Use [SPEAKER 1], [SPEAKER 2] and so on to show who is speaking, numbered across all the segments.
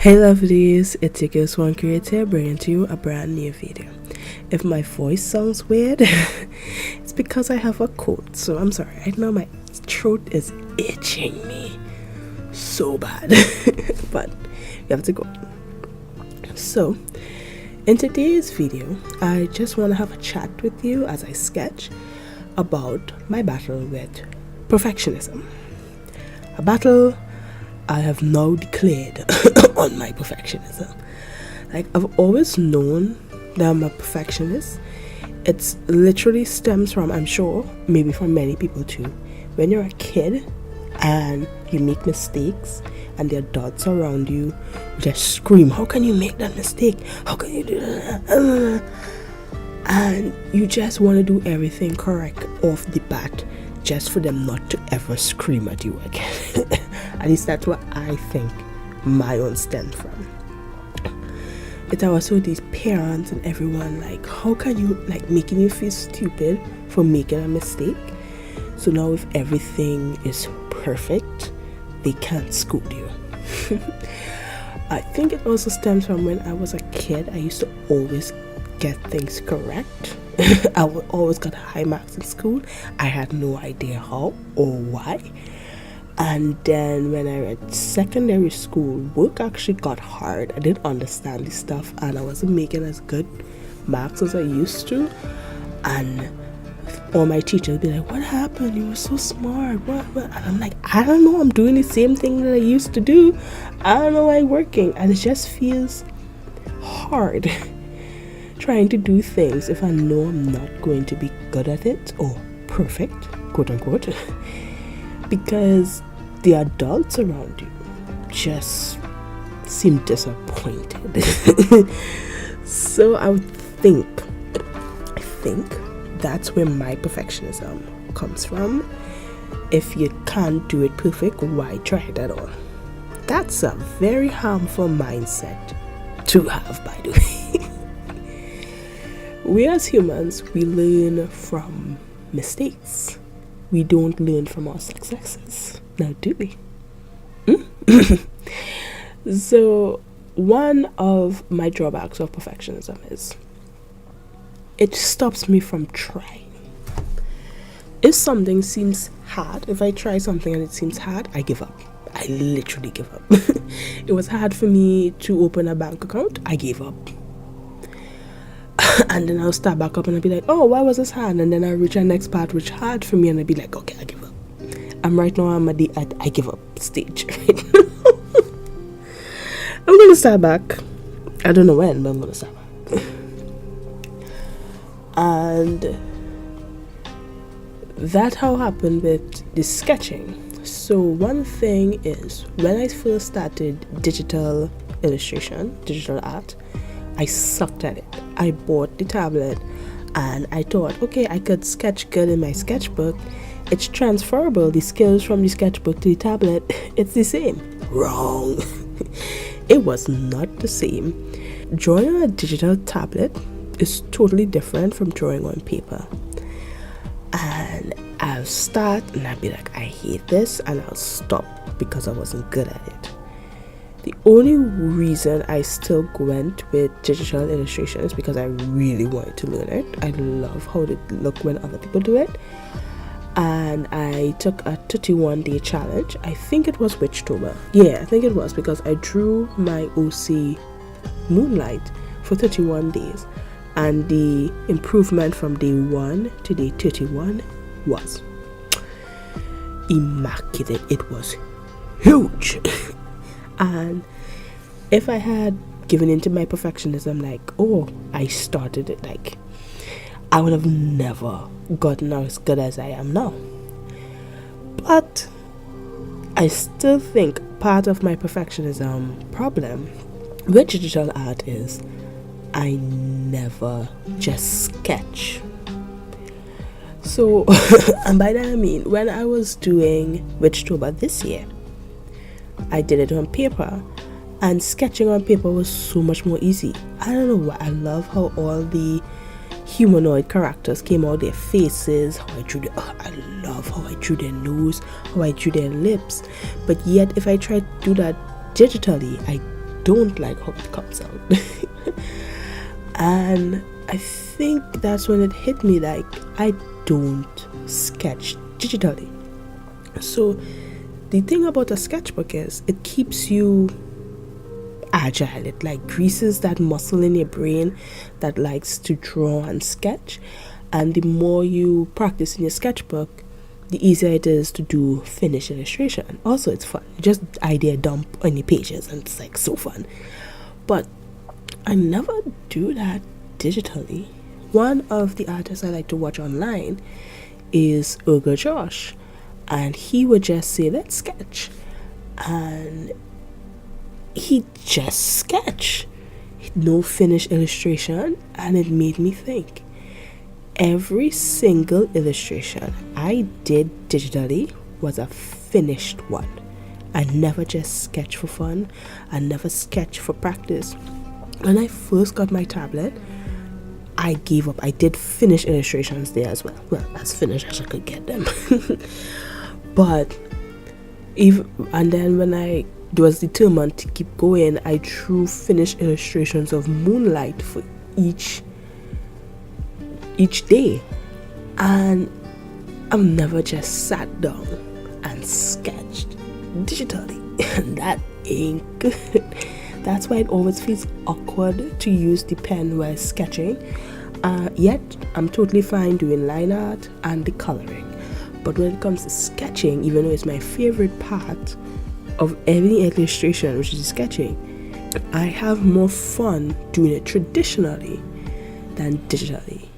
[SPEAKER 1] Hey lovelies, it's your girl Swan creator bringing to you a brand new video. If my voice sounds weird, it's because I have a cold, so I'm sorry. Right now my throat is itching me so bad, but we have to go. So, in today's video, I just want to have a chat with you as I sketch about my battle with perfectionism. A battle I have now declared on my perfectionism. Like, I've always known that I'm a perfectionist. It's literally stems from, I'm sure, maybe from many people too, when you're a kid and you make mistakes and the adults around you just scream, how can you make that mistake? How can you do that? And you just want to do everything correct off the bat just for them not to ever scream at you again. At least that's what I think my own stem from. It's also these parents and everyone, like, how can you, like, making you feel stupid for making a mistake? So now if everything is perfect, they can't scold you. I think it also stems from when I was a kid. I used to always get things correct. I always got high marks in school. I had no idea how or why. And then when I went secondary school, work actually got hard. I didn't understand this stuff and I wasn't making as good marks as I used to. And all my teachers be like, what happened? You were so smart. What? And I'm like, I don't know. I'm doing the same thing that I used to do. I don't know why it's working. And it just feels hard trying to do things if I know I'm not going to be good at it or perfect, quote unquote, because the adults around you just seem disappointed. So I think that's where my perfectionism comes from. If you can't do it perfect, why try it at all? That's a very harmful mindset to have, by the way. We as humans, we learn from mistakes. We don't learn from our successes. Now, do we? So, one of my drawbacks of perfectionism is it stops me from trying. If something seems hard, if I try something and it seems hard, I give up. I literally give up. It was hard for me to open a bank account. I gave up. And then I'll start back up and I'll be like, oh, why was this hard? And then I'll reach the next part which hard for me and I'll be like, okay, I give up. Right now I'm at the I give up stage right now. I'm gonna start back. I don't know when, but I'm gonna start back. And that how happened with the sketching. So one thing is, when I first started digital illustration, digital art, I sucked at it. I bought the tablet and I thought, okay, I could sketch good in my sketchbook. It's transferable, the skills from the sketchbook to the tablet, it's the same. Wrong. It was not the same. Drawing on a digital tablet is totally different from drawing on paper. And I'll start and I'll be like, I hate this, and I'll stop because I wasn't good at it. The only reason I still went with digital illustration is because I really wanted to learn it. I love how it look when other people do it. And I took a 31-day challenge. I think it was Witchtober. Yeah, I think it was, because I drew my OC Moonlight for 31 days. And the improvement from day 1 to day 31 was immaculate. It was huge. And if I had given into my perfectionism, like, oh, I started it, like, I would have never gotten as good as I am now. But I still think part of my perfectionism problem with digital art is I never just sketch. So, and by that I mean, when I was doing Witchtober this year, I did it on paper, and sketching on paper was so much more easy. I don't know why. I love how all the humanoid characters came out, their faces, how I drew I love how I drew their nose, how I drew their lips. But yet if I try to do that digitally, I don't like how it comes out. And I think that's when it hit me, like, I don't sketch digitally. So the thing about a sketchbook is it keeps you agile. It like greases that muscle in your brain that likes to draw and sketch. And the more you practice in your sketchbook, the easier it is to do finished illustration. Also, it's fun. Just idea dump on your pages, and it's like so fun. But I never do that digitally. One of the artists I like to watch online is Urga Josh, and he would just say, let's sketch, and he just sketch, no finished illustration. And it made me think, every single illustration I did digitally was a finished one. I never just sketch for fun. I never sketch for practice. When I first got my tablet, I gave up. I did finish illustrations there as well. Well, as finished as I could get them. But and then when I was determined to keep going, I drew finished illustrations of moonlight for each day. And I've never just sat down and sketched digitally. And that ain't good. That's why it always feels awkward to use the pen while sketching. Yet, I'm totally fine doing line art and the coloring. But when it comes to sketching, even though it's my favorite part of any illustration, which is sketching, I have more fun doing it traditionally than digitally.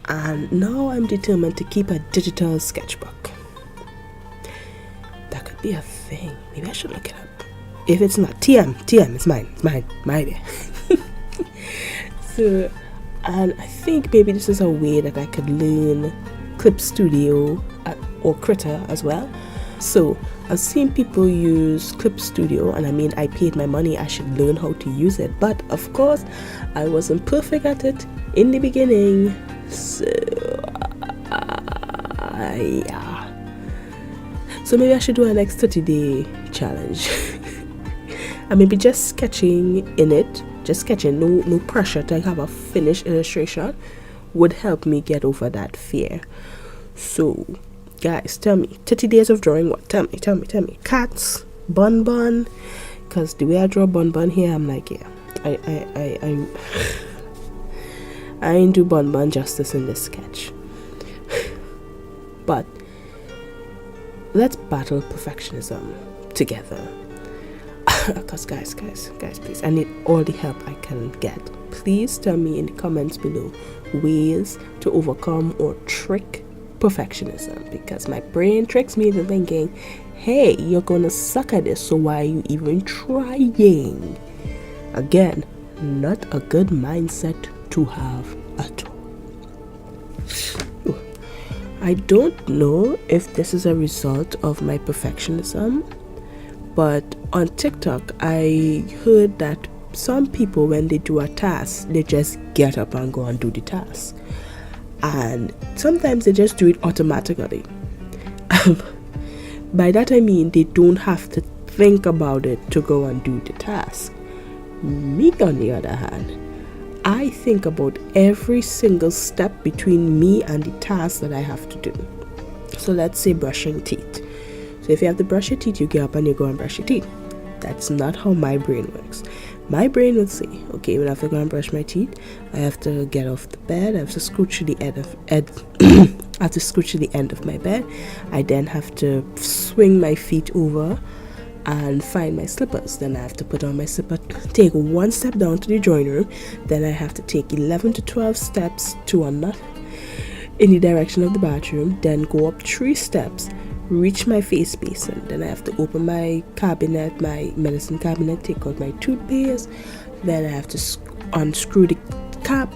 [SPEAKER 1] And now I'm determined to keep a digital sketchbook. That could be a thing. Maybe I should look it up. If it's not TM, it's mine, my idea. So, and I think maybe this is a way that I could learn Clip Studio or Critter as well. So I've seen people use Clip Studio, and I mean, I paid my money, I should learn how to use it. But of course, I wasn't perfect at it in the beginning. So, yeah. So maybe I should do a next 30-day challenge. And maybe just sketching in it, just sketching, no pressure to have a finished illustration, would help me get over that fear. So, guys, tell me, 30 days of drawing what? Tell me. Cats, bun, because the way I draw bun here, I'm like, yeah, I ain't do bun justice in this sketch. But let's battle perfectionism together. Because guys, please, I need all the help I can get. Please tell me in the comments below ways to overcome or trick perfectionism, because my brain tricks me into thinking, hey, you're gonna suck at this, so why are you even trying? Again, not a good mindset to have at all. I don't know if this is a result of my perfectionism, but on TikTok, I heard that some people, when they do a task, they just get up and go and do the task. And sometimes they just do it automatically. By that I mean they don't have to think about it to go and do the task. Me, on the other hand, I think about every single step between me and the task that I have to do. So let's say brushing teeth. So if you have to brush your teeth, you get up and you go and brush your teeth. That's not how my brain works. My brain would say, okay, when I have to go and brush my teeth, I have to get off the bed, I have to scooch to the end of my bed. I then have to swing my feet over and find my slippers. Then I have to put on my slipper, take one step down to the drawing room. Then I have to take 11 to 12 steps to another in the direction of the bathroom. Then go up 3 steps, reach my face basin. Then I have to open my cabinet, my medicine cabinet, take out my toothpaste. Then I have to unscrew the cap,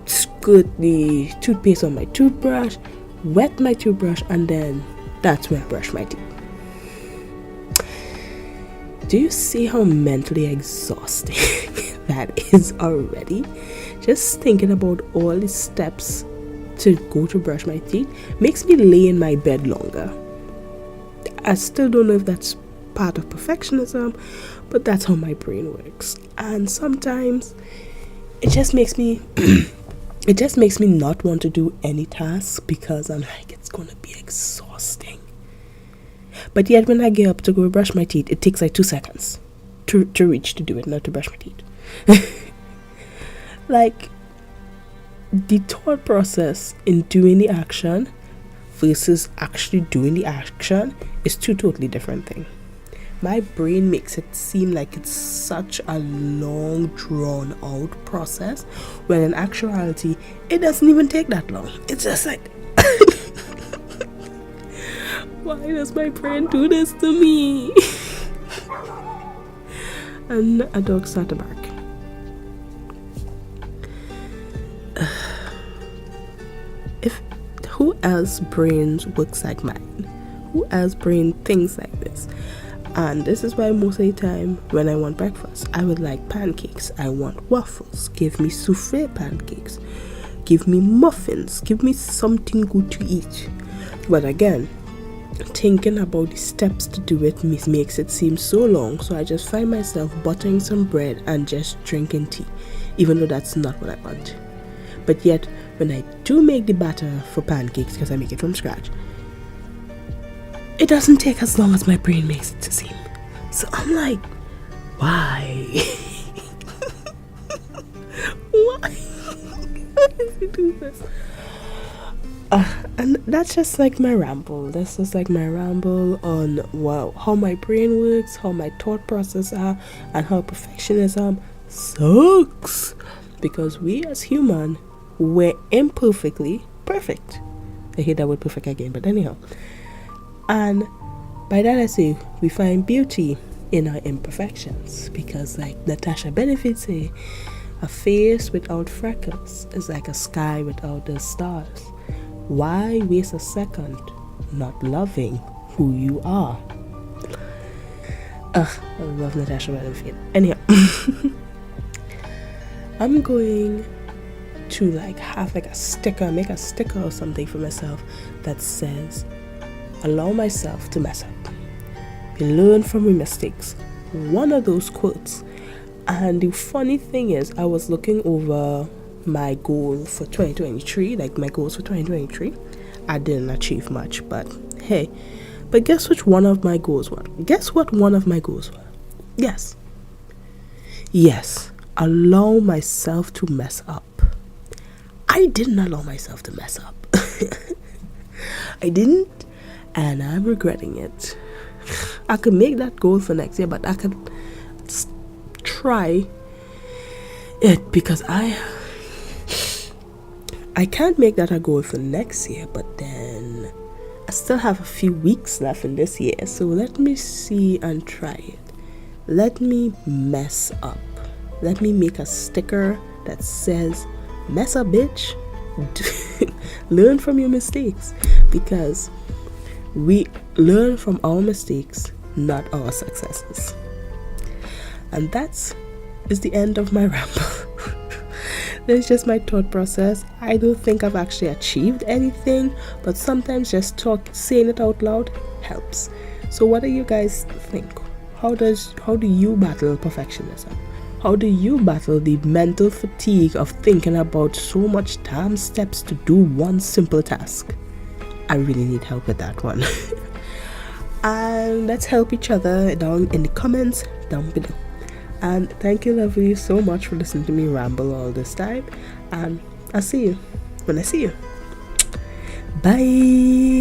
[SPEAKER 1] squirt the toothpaste on my toothbrush, wet my toothbrush, and then that's when I brush my teeth. Do you see how mentally exhausting that is already? Just thinking about all the steps to go to brush my teeth makes me lay in my bed longer. I still don't know if that's part of perfectionism, but that's how my brain works. And sometimes it just makes me it just makes me not want to do any task because I'm like, it's gonna be exhausting. But yet when I get up to go brush my teeth, it takes like 2 seconds to reach to do it, not to brush my teeth. Like, the thought process in doing the action versus actually doing the action is two totally different things. My brain makes it seem like it's such a long, drawn out process, when in actuality, it doesn't even take that long. It's just like, why does my brain do this to me? And a dog started to bark. Who else brains works like mine? Who else brain thinks like this? And this is why most of the time when I want breakfast, I would like pancakes. I want waffles. Give me souffle pancakes. Give me muffins. Give me something good to eat. But again, thinking about the steps to do it makes it seem so long. So I just find myself buttering some bread and just drinking tea, even though that's not what I want. But yet, when I do make the batter for pancakes, because I make it from scratch, it doesn't take as long as my brain makes it to seem. So I'm like, why? Why? Why does he do this? And that's just like my ramble. That's just like my ramble on, wow, how my brain works, how my thought process are, and how perfectionism sucks. Because we as human, we're imperfectly perfect. I hate that word perfect again, but anyhow. And by that I say, we find beauty in our imperfections. Because like Natasha Benefit say, a face without freckles is like a sky without the stars. Why waste a second not loving who you are? I love Natasha Benefit. Anyhow, I'm going to like have like a sticker, make a sticker or something for myself that says, allow myself to mess up. We learn from my mistakes. One of those quotes. And the funny thing is, I was looking over my goal for 2023, like my goals for 2023. I didn't achieve much, but hey. But guess which one of my goals were? Guess what one of my goals were? Yes. Yes. Allow myself to mess up. I didn't allow myself to mess up. I didn't, and I'm regretting it. I could make that goal for next year, but I could try it because I can't make that a goal for next year, but then I still have a few weeks left in this year, so let me see and try it. Let me mess up. Let me make a sticker that says, mess up, bitch. Learn from your mistakes, because we learn from our mistakes, not our successes. And that is the end of my ramble. That's just my thought process. I don't think I've actually achieved anything, but sometimes just saying it out loud helps. So what do you guys think? How do you battle perfectionism? How do you battle the mental fatigue of thinking about so much damn steps to do one simple task? I really need help with that one. And let's help each other down in the comments down below. And thank you, lovely, so much for listening to me ramble all this time. And I'll see you when I see you. Bye.